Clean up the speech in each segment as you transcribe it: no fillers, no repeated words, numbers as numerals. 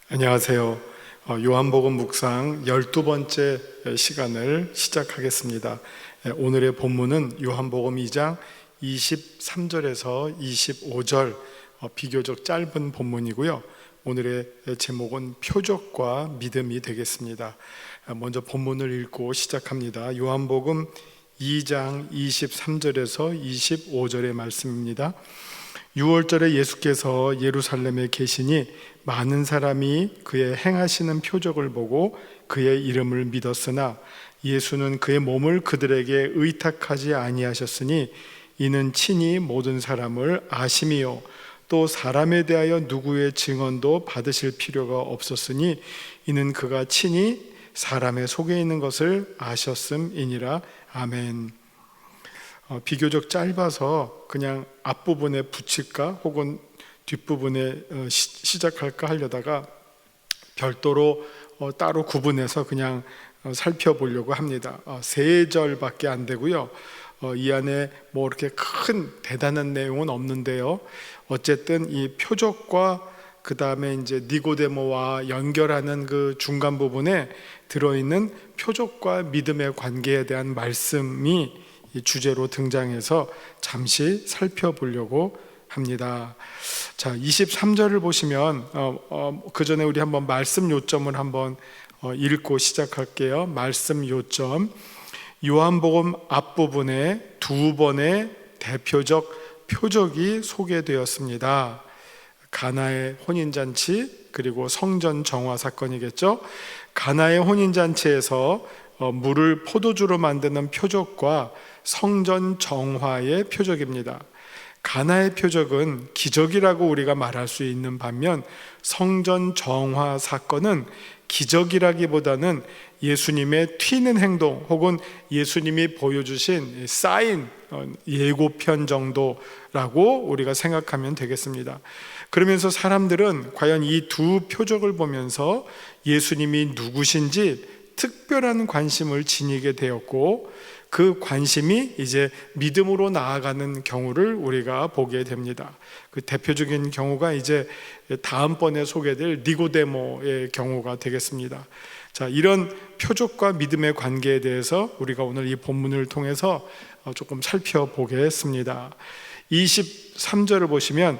안녕하세요. 요한복음 묵상 12번째 시간을 시작하겠습니다. 오늘의 본문은 요한복음 2장 23절에서 25절, 비교적 짧은 본문이고요. 오늘의 제목은 표적과 믿음이 되겠습니다. 먼저 본문을 읽고 시작합니다. 요한복음 2장 23절에서 25절의 말씀입니다. 6월절에 예수께서 예루살렘에 계시니 많은 사람이 그의 행하시는 표적을 보고 그의 이름을 믿었으나 예수는 그의 몸을 그들에게 의탁하지 아니하셨으니 이는 친히 모든 사람을 아심이요 또 사람에 대하여 누구의 증언도 받으실 필요가 없었으니 이는 그가 친히 사람의 속에 있는 것을 아셨음이니라. 아멘. 비교적 짧아서 그냥 앞부분에 붙일까 혹은 뒷부분에 시작할까 하려다가 별도로 따로 구분해서 그냥 살펴보려고 합니다. 3절밖에 안 되고요. 이 안에 뭐 이렇게 큰 대단한 내용은 없는데요. 어쨌든 이 표적과 그 다음에 이제 니고데모와 연결하는 그 중간 부분에 들어있는 표적과 믿음의 관계에 대한 말씀이 이 주제로 등장해서 잠시 살펴보려고 합니다. 자, 23절을 보시면 그 전에 우리 한번 말씀 요점을 한번 읽고 시작할게요. 말씀 요점. 요한복음 앞부분에 2번의 대표적 표적이 소개되었습니다. 가나의 혼인잔치 그리고 성전 정화 사건이겠죠. 가나의 혼인잔치에서 물을 포도주로 만드는 표적과 성전 정화의 표적입니다. 가나의 표적은 기적이라고 우리가 말할 수 있는 반면 성전 정화 사건은 기적이라기보다는 예수님의 튀는 행동 혹은 예수님이 보여주신 사인, 예고편 정도라고 우리가 생각하면 되겠습니다. 그러면서 사람들은 과연 이 두 표적을 보면서 예수님이 누구신지 특별한 관심을 지니게 되었고 그 관심이 이제 믿음으로 나아가는 경우를 우리가 보게 됩니다. 그 대표적인 경우가 이제 다음번에 소개될 니고데모의 경우가 되겠습니다. 자, 이런 표적과 믿음의 관계에 대해서 우리가 오늘 이 본문을 통해서 조금 살펴보겠습니다. 23절을 보시면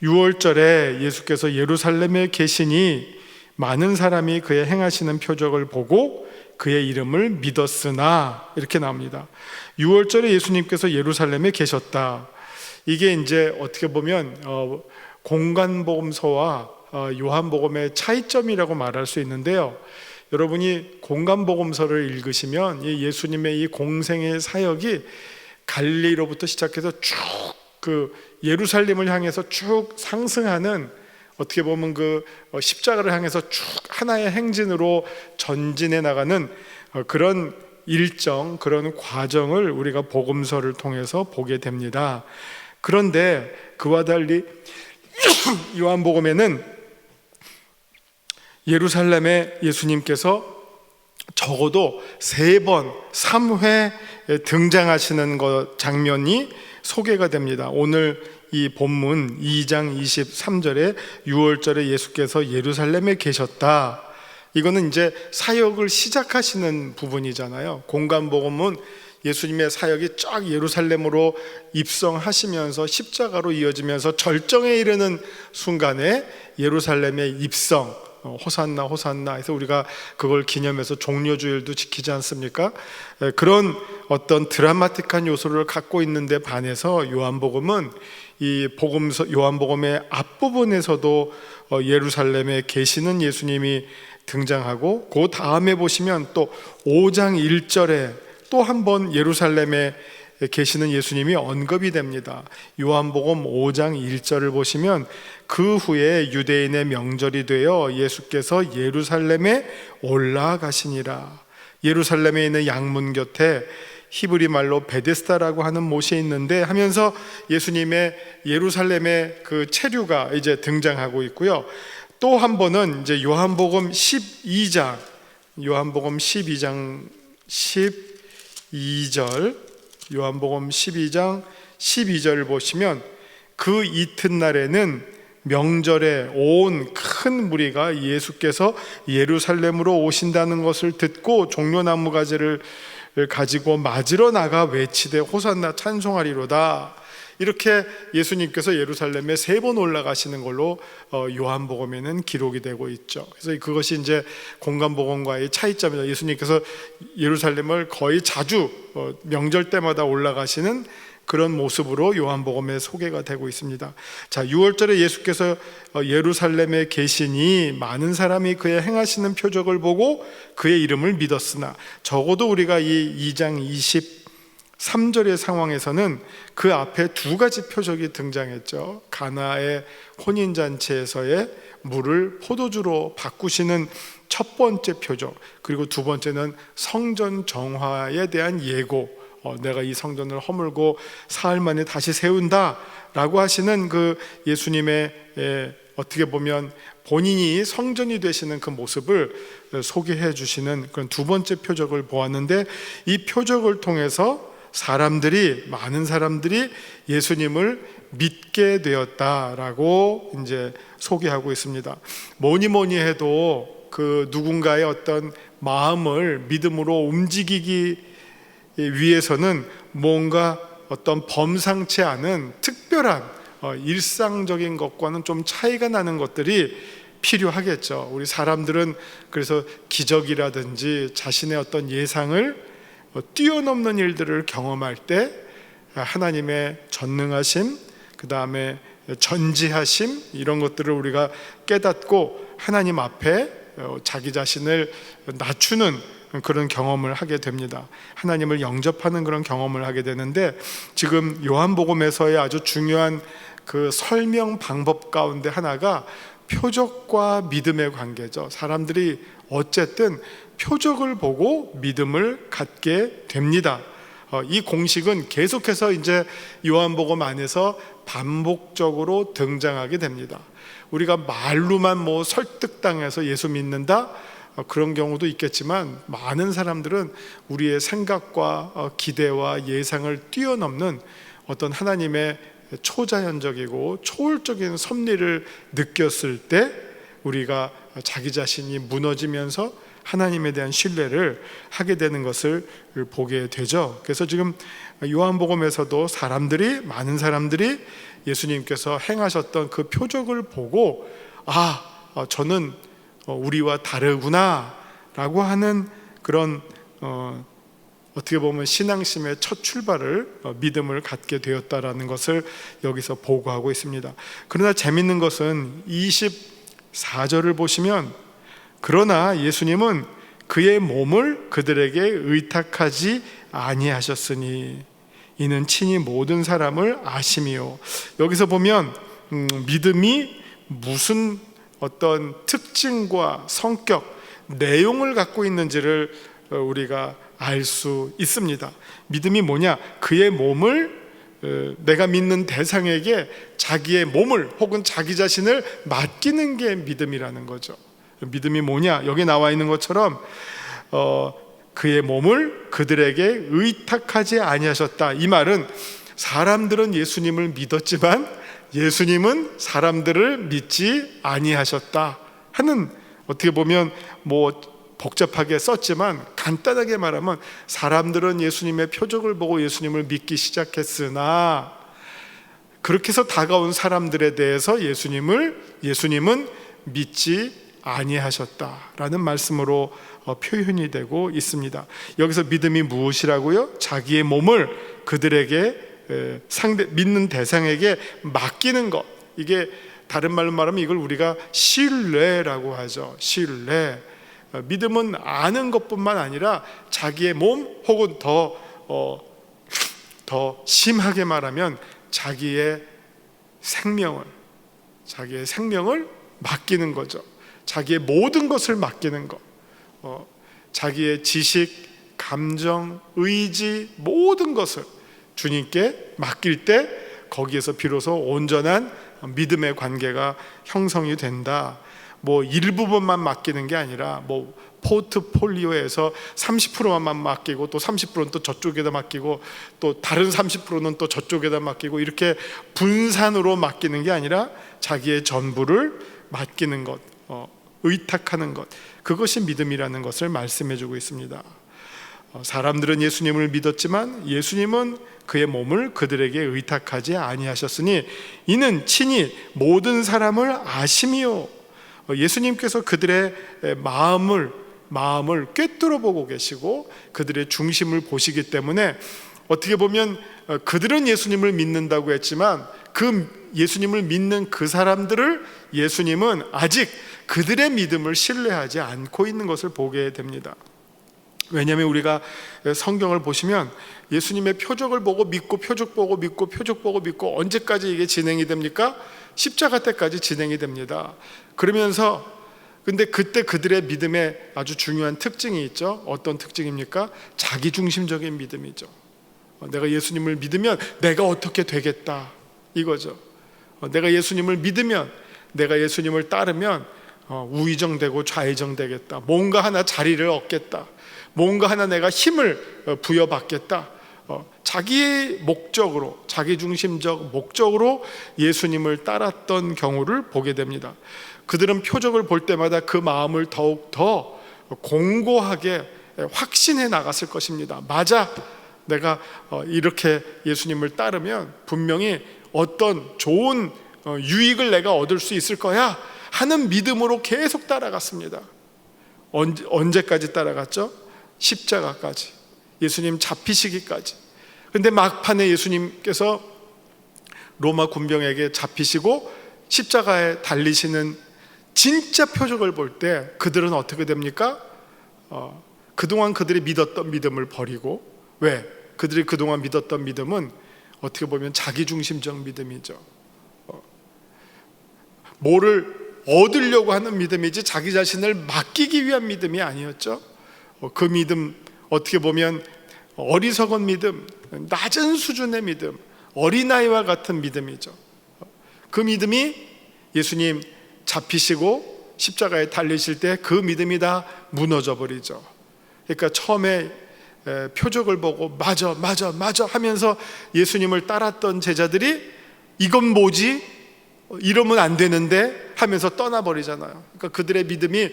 6월절에 예수께서 예루살렘에 계시니 많은 사람이 그의 행하시는 표적을 보고 그의 이름을 믿었으나 이렇게 나옵니다. 6월절에 예수님께서 예루살렘에 계셨다. 이게 이제 어떻게 보면 공간복음서와 요한복음의 차이점이라고 말할 수 있는데요. 여러분이 공간복음서를 읽으시면 예수님의 이 공생의 사역이 갈릴리로부터 시작해서 쭉 그 예루살렘을 향해서 쭉 상승하는 어떻게 보면 그 십자가를 향해서 쭉 하나의 행진으로 전진해 나가는 그런 일정, 그런 과정을 우리가 복음서를 통해서 보게 됩니다. 그런데 그와 달리 요한복음에는 예루살렘에 예수님께서 적어도 3번, 3회 등장하시는 장면이 소개가 됩니다. 오늘 이 본문 2장 23절에 6월절에 예수께서 예루살렘에 계셨다. 이거는 이제 사역을 시작하시는 부분이잖아요. 공간복음은 예수님의 사역이 쫙 예루살렘으로 입성하시면서 십자가로 이어지면서 절정에 이르는 순간에 예루살렘의 입성, 호산나 호산나 해서 우리가 그걸 기념해서 종려주일도 지키지 않습니까? 그런 어떤 드라마틱한 요소를 갖고 있는데 반해서 요한복음은 이 복음서 요한복음의 앞부분에서도 예루살렘에 계시는 예수님이 등장하고 그 다음에 보시면 또 5장 1절에 또 한 번 예루살렘에 계시는 예수님이 언급이 됩니다. 요한복음 5장 1절을 보시면 그 후에 유대인의 명절이 되어 예수께서 예루살렘에 올라가시니라. 예루살렘에 있는 양문 곁에 히브리 말로 베데스다라고 하는 못이 있는데 하면서 예수님의 예루살렘의 그 체류가 이제 등장하고 있고요. 또 한 번은 이제 요한복음 12장 12절 요한복음 12장 12절을 보시면 그 이튿날에는 명절에 온 큰 무리가 예수께서 예루살렘으로 오신다는 것을 듣고 종려나무 가지를 가지고 맞으러 나가 외치되 호산나 찬송하리로다. 이렇게 예수님께서 예루살렘에 3번 올라가시는 걸로 요한복음에는 기록이 되고 있죠. 그래서 그것이 이제 공간복음과의 차이점이다. 예수님께서 예루살렘을 거의 자주 명절 때마다 올라가시는 그런 모습으로 요한복음에 소개가 되고 있습니다. 자, 6월절에 예수께서 예루살렘에 계시니 많은 사람이 그의 행하시는 표적을 보고 그의 이름을 믿었으나, 적어도 우리가 이 2장 23절의 상황에서는 그 앞에 2가지 표적이 등장했죠. 가나의 혼인잔치에서의 물을 포도주로 바꾸시는 첫 번째 표적, 그리고 두 번째는 성전 정화에 대한 예고, 내가 이 성전을 허물고 사흘 만에 다시 세운다 라고 하시는 그 예수님의 어떻게 보면 본인이 성전이 되시는 그 모습을 소개해 주시는 그런 두 번째 표적을 보았는데, 이 표적을 통해서 많은 사람들이 예수님을 믿게 되었다라고 이제 소개하고 있습니다. 뭐니 해도 그 누군가의 어떤 마음을 믿음으로 움직이기 위해서는 뭔가 어떤 범상치 않은 특별한 일상적인 것과는 좀 차이가 나는 것들이 필요하겠죠. 우리 사람들은 그래서 기적이라든지 자신의 어떤 예상을 뛰어넘는 일들을 경험할 때 하나님의 전능하심, 그 다음에 전지하심, 이런 것들을 우리가 깨닫고 하나님 앞에 자기 자신을 낮추는 그런 경험을 하게 됩니다. 하나님을 영접하는 그런 경험을 하게 되는데, 지금 요한복음에서의 아주 중요한 그 설명 방법 가운데 하나가 표적과 믿음의 관계죠. 사람들이 어쨌든 표적을 보고 믿음을 갖게 됩니다. 이 공식은 계속해서 이제 요한복음 안에서 반복적으로 등장하게 됩니다. 우리가 말로만 설득당해서 예수 믿는다, 그런 경우도 있겠지만, 많은 사람들은 우리의 생각과 기대와 예상을 뛰어넘는 어떤 하나님의 초자연적이고 초월적인 섭리를 느꼈을 때 우리가 자기 자신이 무너지면서 하나님에 대한 신뢰를 하게 되는 것을 보게 되죠. 그래서 지금 요한복음에서도 많은 사람들이 예수님께서 행하셨던 그 표적을 보고 저는 우리와 다르구나 라고 하는 그런 어떻게 보면 신앙심의 첫 출발을, 믿음을 갖게 되었다라는 것을 여기서 보고하고 있습니다. 그러나 재밌는 것은 24절을 보시면, 그러나 예수님은 그의 몸을 그들에게 의탁하지 아니하셨으니 이는 친히 모든 사람을 아심이요. 여기서 보면 믿음이 무슨 어떤 특징과 성격, 내용을 갖고 있는지를 우리가 알 수 있습니다. 믿음이 뭐냐? 그의 몸을 내가 믿는 대상에게 자기의 몸을 혹은 자기 자신을 맡기는 게 믿음이라는 거죠. 믿음이 뭐냐? 여기 나와 있는 것처럼 그의 몸을 그들에게 의탁하지 아니하셨다. 이 말은 사람들은 예수님을 믿었지만 예수님은 사람들을 믿지 아니하셨다 하는, 어떻게 보면 복잡하게 썼지만 간단하게 말하면, 사람들은 예수님의 표적을 보고 예수님을 믿기 시작했으나 그렇게 해서 다가온 사람들에 대해서 예수님은 믿지 아니하셨다라는 말씀으로 표현이 되고 있습니다. 여기서 믿음이 무엇이라고요? 자기의 몸을 그들에게 믿는 대상에게 맡기는 것. 이게 다른 말로 말하면 이걸 우리가 신뢰라고 하죠. 신뢰. 믿음은 아는 것뿐만 아니라 자기의 몸, 혹은 더 심하게 말하면 자기의 생명을 맡기는 거죠. 자기의 모든 것을 맡기는 것. 자기의 지식, 감정, 의지, 모든 것을 주님께 맡길 때 거기에서 비로소 온전한 믿음의 관계가 형성이 된다. 뭐 일부분만 맡기는 게 아니라 뭐 포트폴리오에서 30%만 맡기고 또 30%는 또 저쪽에다 맡기고 또 다른 30%는 또 저쪽에다 맡기고 이렇게 분산으로 맡기는 게 아니라 자기의 전부를 맡기는 것, 의탁하는 것, 그것이 믿음이라는 것을 말씀해 주고 있습니다. 사람들은 예수님을 믿었지만 예수님은 그의 몸을 그들에게 의탁하지 아니하셨으니 이는 친히 모든 사람을 아심이요. 예수님께서 그들의 마음을 꿰뚫어 보고 계시고 그들의 중심을 보시기 때문에 어떻게 보면 그들은 예수님을 믿는다고 했지만 그 예수님을 믿는 그 사람들을 예수님은 아직 그들의 믿음을 신뢰하지 않고 있는 것을 보게 됩니다. 왜냐하면 우리가 성경을 보시면 예수님의 표적을 보고 믿고 표적 보고 믿고 표적 보고 믿고 언제까지 이게 진행이 됩니까? 십자가 때까지 진행이 됩니다. 그러면서 근데 그때 그들의 믿음에 아주 중요한 특징이 있죠. 어떤 특징입니까? 자기중심적인 믿음이죠. 내가 예수님을 믿으면 내가 어떻게 되겠다 이거죠. 내가 예수님을 믿으면, 내가 예수님을 따르면 우의정되고 좌의정되겠다, 뭔가 하나 자리를 얻겠다, 뭔가 하나 내가 힘을 부여받겠다, 자기의 목적으로, 자기중심적 목적으로 예수님을 따랐던 경우를 보게 됩니다. 그들은 표적을 볼 때마다 그 마음을 더욱 더 공고하게 확신해 나갔을 것입니다. 맞아, 내가 이렇게 예수님을 따르면 분명히 어떤 좋은 유익을 내가 얻을 수 있을 거야 하는 믿음으로 계속 따라갔습니다. 언제까지 따라갔죠? 십자가까지, 예수님 잡히시기까지. 근데 막판에 예수님께서 로마 군병에게 잡히시고 십자가에 달리시는 진짜 표적을 볼 때 그들은 어떻게 됩니까? 그동안 그들이 믿었던 믿음을 버리고, 왜? 그들이 그동안 믿었던 믿음은 어떻게 보면 자기중심적 믿음이죠. 뭐를 얻으려고 하는 믿음이지 자기 자신을 맡기기 위한 믿음이 아니었죠. 그 믿음, 어떻게 보면 어리석은 믿음, 낮은 수준의 믿음, 어린아이와 같은 믿음이죠. 그 믿음이 예수님 잡히시고 십자가에 달리실 때 그 믿음이 다 무너져 버리죠. 그러니까 처음에 표적을 보고 맞아 하면서 예수님을 따랐던 제자들이 이건 뭐지? 이러면 안 되는데 하면서 떠나버리잖아요. 그러니까 그들의 믿음이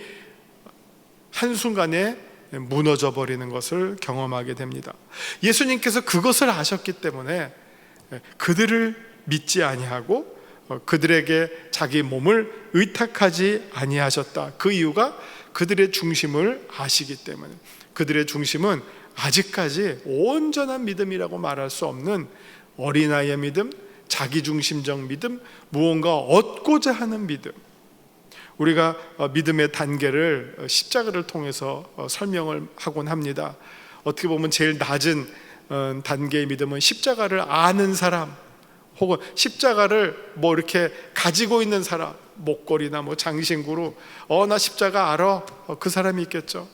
한순간에 무너져 버리는 것을 경험하게 됩니다. 예수님께서 그것을 아셨기 때문에 그들을 믿지 아니하고 그들에게 자기 몸을 의탁하지 아니하셨다. 그 이유가 그들의 중심을 아시기 때문에, 그들의 중심은 아직까지 온전한 믿음이라고 말할 수 없는 어린아이의 믿음, 자기중심적 믿음, 무언가 얻고자 하는 믿음. 우리가 믿음의 단계를 십자가를 통해서 설명을 하곤 합니다. 어떻게 보면 제일 낮은 단계의 믿음은 십자가를 아는 사람, 혹은 십자가를 뭐 이렇게 가지고 있는 사람, 목걸이나 뭐 장신구로 나 십자가 알아, 그 사람이 있겠죠.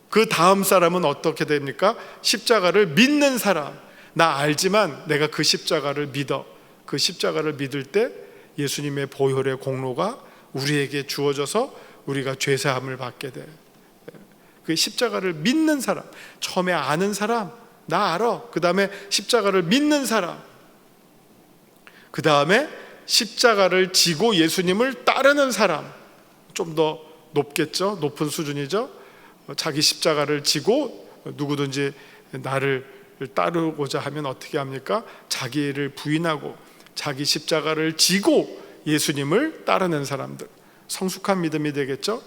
그 다음 사람은 어떻게 됩니까? 십자가를 믿는 사람, 나 알지만 내가 그 십자가를 믿어. 그 십자가를 믿을 때 예수님의 보혈의 공로가 우리에게 주어져서 우리가 죄사함을 받게 돼. 그 십자가를 믿는 사람, 처음에 아는 사람, 나 알아. 그 다음에 십자가를 믿는 사람, 그 다음에 십자가를 지고 예수님을 따르는 사람. 좀 더 높겠죠? 높은 수준이죠? 자기 십자가를 지고 누구든지 나를 따르고자 하면 어떻게 합니까? 자기를 부인하고 자기 십자가를 지고 예수님을 따르는 사람들, 성숙한 믿음이 되겠죠?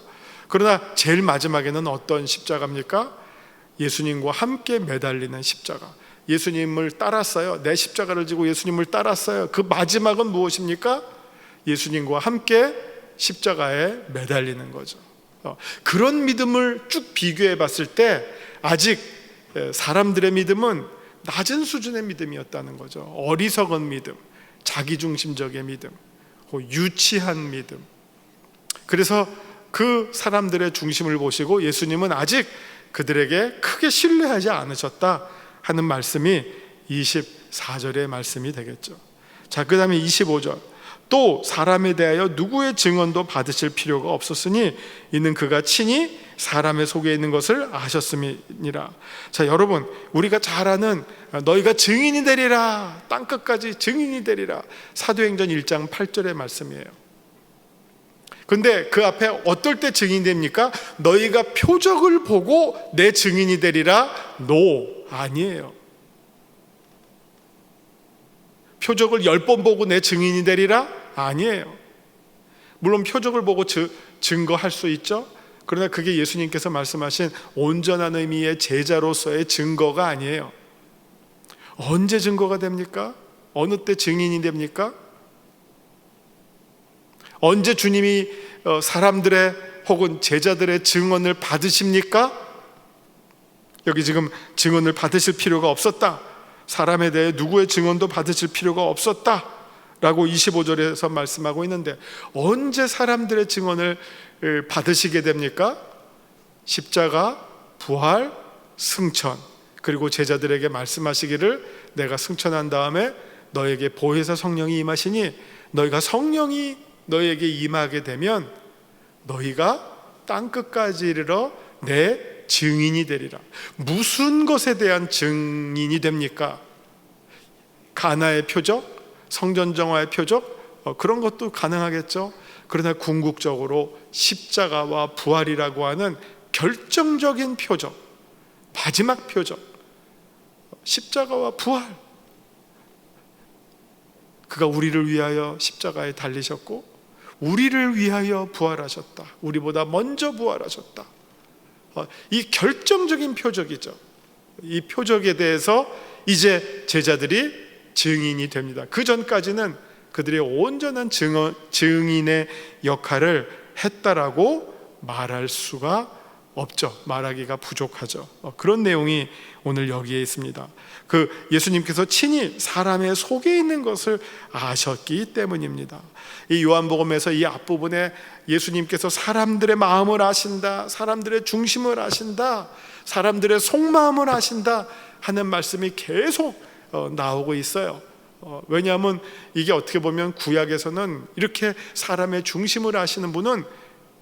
그러나 제일 마지막에는 어떤 십자가입니까? 예수님과 함께 매달리는 십자가. 예수님을 따랐어요. 내 십자가를 지고 예수님을 따랐어요. 그 마지막은 무엇입니까? 예수님과 함께 십자가에 매달리는 거죠. 그런 믿음을 쭉 비교해 봤을 때 아직 사람들의 믿음은 낮은 수준의 믿음이었다는 거죠. 어리석은 믿음, 자기중심적인 믿음, 유치한 믿음. 그래서 그 사람들의 중심을 보시고 예수님은 아직 그들에게 크게 신뢰하지 않으셨다 하는 말씀이 24절의 말씀이 되겠죠. 자, 그 다음에 25절. 또 사람에 대하여 누구의 증언도 받으실 필요가 없었으니 이는 그가 친히 사람의 속에 있는 것을 아셨음이니라. 자, 여러분, 우리가 잘 아는 너희가 증인이 되리라, 땅끝까지 증인이 되리라, 사도행전 1장 8절의 말씀이에요. 근데 그 앞에 어떨 때 증인이 됩니까? 너희가 표적을 보고 내 증인이 되리라? 아니에요. 표적을 10번 보고 내 증인이 되리라? 아니에요. 물론 표적을 보고 증거할 수 있죠. 그러나 그게 예수님께서 말씀하신 온전한 의미의 제자로서의 증거가 아니에요. 언제 증거가 됩니까? 어느 때 증인이 됩니까? 언제 주님이 사람들의 혹은 제자들의 증언을 받으십니까? 여기 지금 증언을 받으실 필요가 없었다, 사람에 대해 누구의 증언도 받으실 필요가 없었다 라고 25절에서 말씀하고 있는데, 언제 사람들의 증언을 받으시게 됩니까? 십자가, 부활, 승천, 그리고 제자들에게 말씀하시기를 내가 승천한 다음에 너에게 보혜사 성령이 임하시니 너희가 성령이 너희에게 임하게 되면 너희가 땅끝까지 이르러 내 증인이 되리라. 무슨 것에 대한 증인이 됩니까? 가나의 표적, 성전정화의 표적, 그런 것도 가능하겠죠. 그러나 궁극적으로 십자가와 부활이라고 하는 결정적인 표적, 마지막 표적, 십자가와 부활, 그가 우리를 위하여 십자가에 달리셨고 우리를 위하여 부활하셨다, 우리보다 먼저 부활하셨다. 이 결정적인 표적이죠. 이 표적에 대해서 이제 제자들이 증인이 됩니다. 그 전까지는 그들의 온전한 증인의 역할을 했다라고 말할 수가 없죠. 말하기가 부족하죠. 그런 내용이 오늘 여기에 있습니다. 그 예수님께서 친히 사람의 속에 있는 것을 아셨기 때문입니다. 이 요한복음에서 이 앞부분에 예수님께서 사람들의 마음을 아신다, 사람들의 중심을 아신다, 사람들의 속마음을 아신다 하는 말씀이 계속 나오고 있어요. 왜냐하면 이게 어떻게 보면 구약에서는 이렇게 사람의 중심을 아시는 분은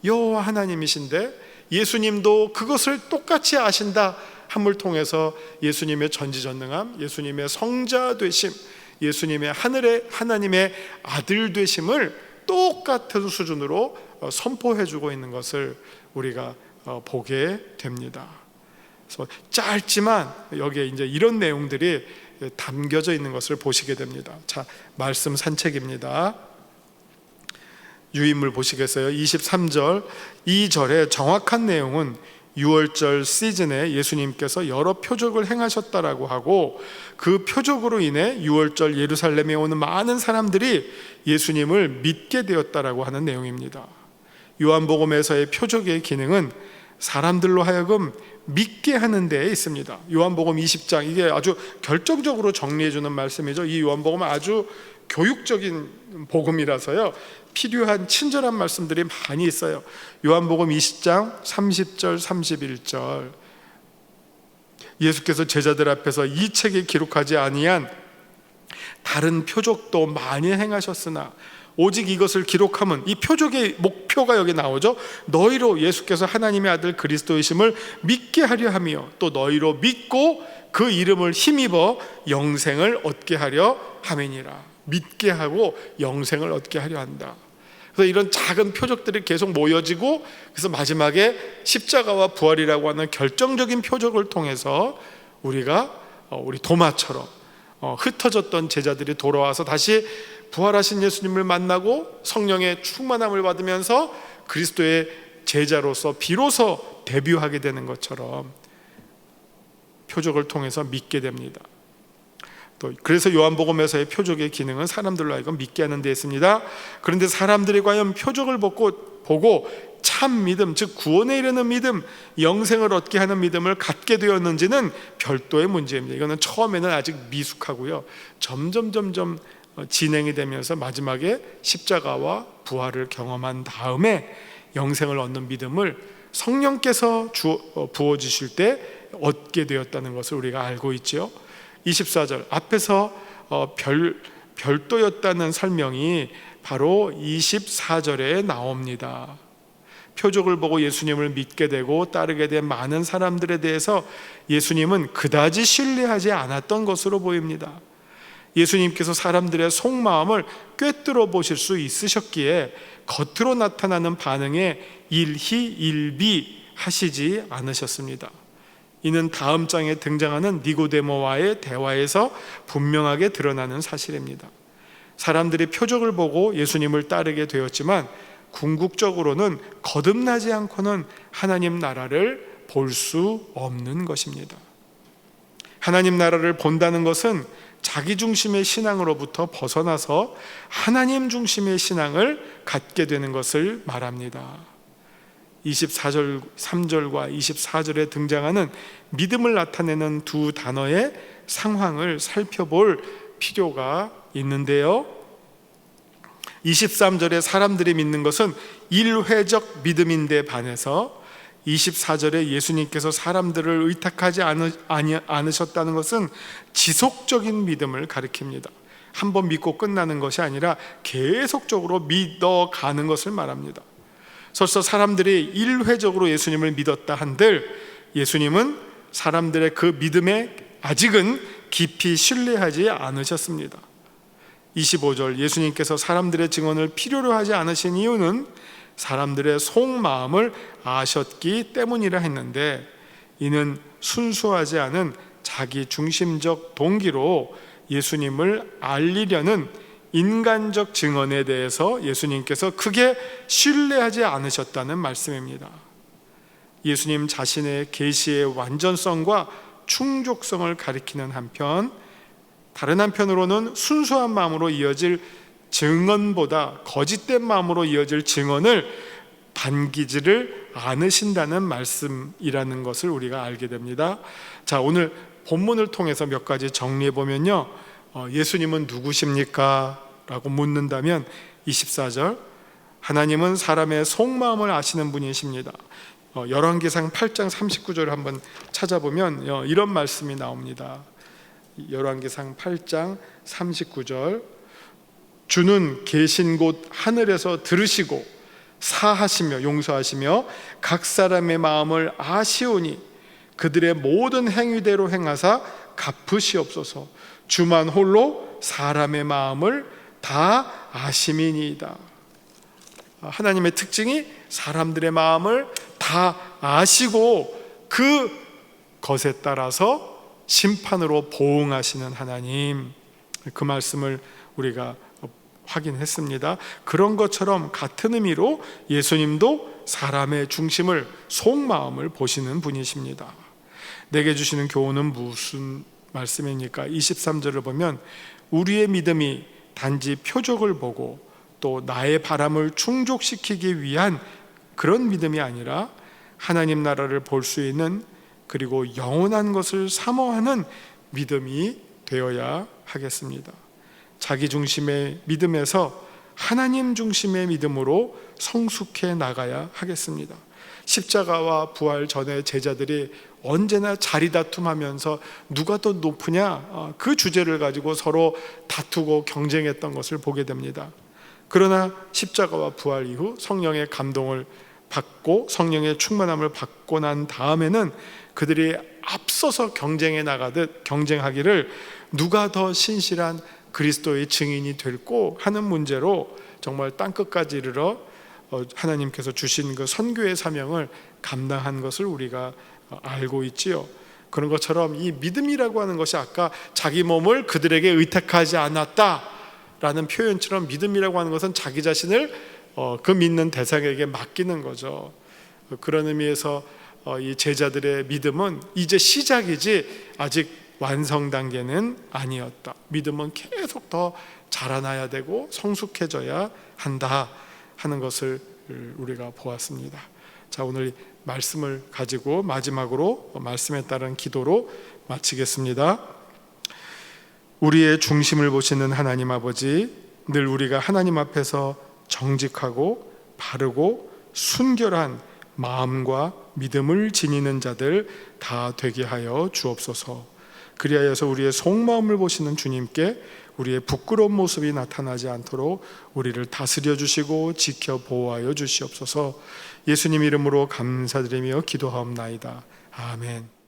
여호와 하나님이신데, 예수님도 그것을 똑같이 아신다 함을 통해서 예수님의 전지전능함, 예수님의 성자 되심, 예수님의 하늘의 하나님의 아들 되심을 똑같은 수준으로 선포해주고 있는 것을 우리가 보게 됩니다. 그래서 짧지만 여기에 이제 이런 내용들이 담겨져 있는 것을 보시게 됩니다. 자, 말씀 산책입니다. 유인물 보시겠어요? 23절, 이 절의 정확한 내용은 6월절 시즌에 예수님께서 여러 표적을 행하셨다라고 하고, 그 표적으로 인해 6월절 예루살렘에 오는 많은 사람들이 예수님을 믿게 되었다라고 하는 내용입니다. 요한복음에서의 표적의 기능은 사람들로 하여금 믿게 하는 데에 있습니다. 요한복음 20장, 이게 아주 결정적으로 정리해주는 말씀이죠. 이 요한복음은 아주 교육적인 복음이라서요, 필요한 친절한 말씀들이 많이 있어요. 요한복음 20장 30절 31절, 예수께서 제자들 앞에서 이 책에 기록하지 아니한 다른 표적도 많이 행하셨으나 오직 이것을 기록하면, 이 표적의 목표가 여기 나오죠. 너희로 예수께서 하나님의 아들 그리스도이심을 믿게 하려 하며 또 너희로 믿고 그 이름을 힘입어 영생을 얻게 하려 함이니라. 믿게 하고 영생을 얻게 하려 한다. 그래서 이런 작은 표적들이 계속 모여지고, 그래서 마지막에 십자가와 부활이라고 하는 결정적인 표적을 통해서 우리가 우리 도마처럼 흩어졌던 제자들이 돌아와서 다시 부활하신 예수님을 만나고 성령의 충만함을 받으면서 그리스도의 제자로서 비로소 데뷔하게 되는 것처럼 표적을 통해서 믿게 됩니다. 또 그래서 요한복음에서의 표적의 기능은 사람들로 하여금 믿게 하는 데 있습니다. 그런데 사람들이 과연 표적을 보고 참 믿음, 즉 구원에 이르는 믿음, 영생을 얻게 하는 믿음을 갖게 되었는지는 별도의 문제입니다. 이거는 처음에는 아직 미숙하고요, 점점 진행이 되면서 마지막에 십자가와 부활을 경험한 다음에 영생을 얻는 믿음을 성령께서 부어주실 때 얻게 되었다는 것을 우리가 알고 있죠. 24절 앞에서 별도였다는 설명이 바로 24절에 나옵니다. 표적을 보고 예수님을 믿게 되고 따르게 된 많은 사람들에 대해서 예수님은 그다지 신뢰하지 않았던 것으로 보입니다. 예수님께서 사람들의 속마음을 꿰뚫어 보실 수 있으셨기에 겉으로 나타나는 반응에 일희일비하시지 않으셨습니다. 이는 다음 장에 등장하는 니고데모와의 대화에서 분명하게 드러나는 사실입니다. 사람들이 표적을 보고 예수님을 따르게 되었지만 궁극적으로는 거듭나지 않고는 하나님 나라를 볼 수 없는 것입니다. 하나님 나라를 본다는 것은 자기 중심의 신앙으로부터 벗어나서 하나님 중심의 신앙을 갖게 되는 것을 말합니다. 24절, 3절과 24절에 등장하는 믿음을 나타내는 두 단어의 상황을 살펴볼 필요가 있는데요. 23절에 사람들이 믿는 것은 일회적 믿음인데 반해서 24절에 예수님께서 사람들을 의탁하지 않으셨다는 것은 지속적인 믿음을 가리킵니다. 한번 믿고 끝나는 것이 아니라 계속적으로 믿어가는 것을 말합니다. 설사 사람들이 일회적으로 예수님을 믿었다 한들 예수님은 사람들의 그 믿음에 아직은 깊이 신뢰하지 않으셨습니다. 25절, 예수님께서 사람들의 증언을 필요로 하지 않으신 이유는 사람들의 속마음을 아셨기 때문이라 했는데, 이는 순수하지 않은 자기 중심적 동기로 예수님을 알리려는 인간적 증언에 대해서 예수님께서 크게 신뢰하지 않으셨다는 말씀입니다. 예수님 자신의 계시의 완전성과 충족성을 가리키는 한편, 다른 한편으로는 순수한 마음으로 이어질 증언보다 거짓된 마음으로 이어질 증언을 반기지를 않으신다는 말씀이라는 것을 우리가 알게 됩니다. 자, 오늘 본문을 통해서 몇 가지 정리해 보면요, 예수님은 누구십니까? 라고 묻는다면 24절, 하나님은 사람의 속마음을 아시는 분이십니다. 열왕기상 8장 39절을 한번 찾아보면 이런 말씀이 나옵니다. 열왕기상 8장 39절, 주는 계신 곳 하늘에서 들으시고 사하시며 용서하시며 각 사람의 마음을 아시오니 그들의 모든 행위대로 행하사 갚으시옵소서. 주만 홀로 사람의 마음을 다 아심이니이다. 하나님의 특징이 사람들의 마음을 다 아시고 그 것에 따라서 심판으로 보응하시는 하나님, 그 말씀을 우리가 확인했습니다. 그런 것처럼 같은 의미로 예수님도 사람의 중심을, 속마음을 보시는 분이십니다. 내게 주시는 교훈은 무슨 말씀입니까? 23절을 보면 우리의 믿음이 단지 표적을 보고 또 나의 바람을 충족시키기 위한 그런 믿음이 아니라 하나님 나라를 볼 수 있는, 그리고 영원한 것을 사모하는 믿음이 되어야 하겠습니다. 자기 중심의 믿음에서 하나님 중심의 믿음으로 성숙해 나가야 하겠습니다. 십자가와 부활 전에 제자들이 언제나 자리다툼하면서 누가 더 높으냐, 그 주제를 가지고 서로 다투고 경쟁했던 것을 보게 됩니다. 그러나 십자가와 부활 이후 성령의 감동을 받고 성령의 충만함을 받고 난 다음에는 그들이 앞서서 경쟁해 나가듯 경쟁하기를 누가 더 신실한 그리스도의 증인이 될고 하는 문제로 정말 땅끝까지 이르러 하나님께서 주신 그 선교의 사명을 감당한 것을 우리가 알고 있지요. 그런 것처럼 이 믿음이라고 하는 것이 아까 자기 몸을 그들에게 의탁하지 않았다라는 표현처럼 믿음이라고 하는 것은 자기 자신을 그 믿는 대상에게 맡기는 거죠. 그런 의미에서 이 제자들의 믿음은 이제 시작이지 아직 완성 단계는 아니었다. 믿음은 계속 더 자라나야 되고 성숙해져야 한다 하는 것을 우리가 보았습니다. 자, 오늘 말씀을 가지고 마지막으로 말씀에 따른 기도로 마치겠습니다. 우리의 중심을 보시는 하나님 아버지, 늘 우리가 하나님 앞에서 정직하고 바르고 순결한 마음과 믿음을 지니는 자들 다 되게 하여 주옵소서. 그리하여서 우리의 속마음을 보시는 주님께 우리의 부끄러운 모습이 나타나지 않도록 우리를 다스려 주시고 지켜 보호하여 주시옵소서. 예수님 이름으로 감사드리며 기도하옵나이다. 아멘.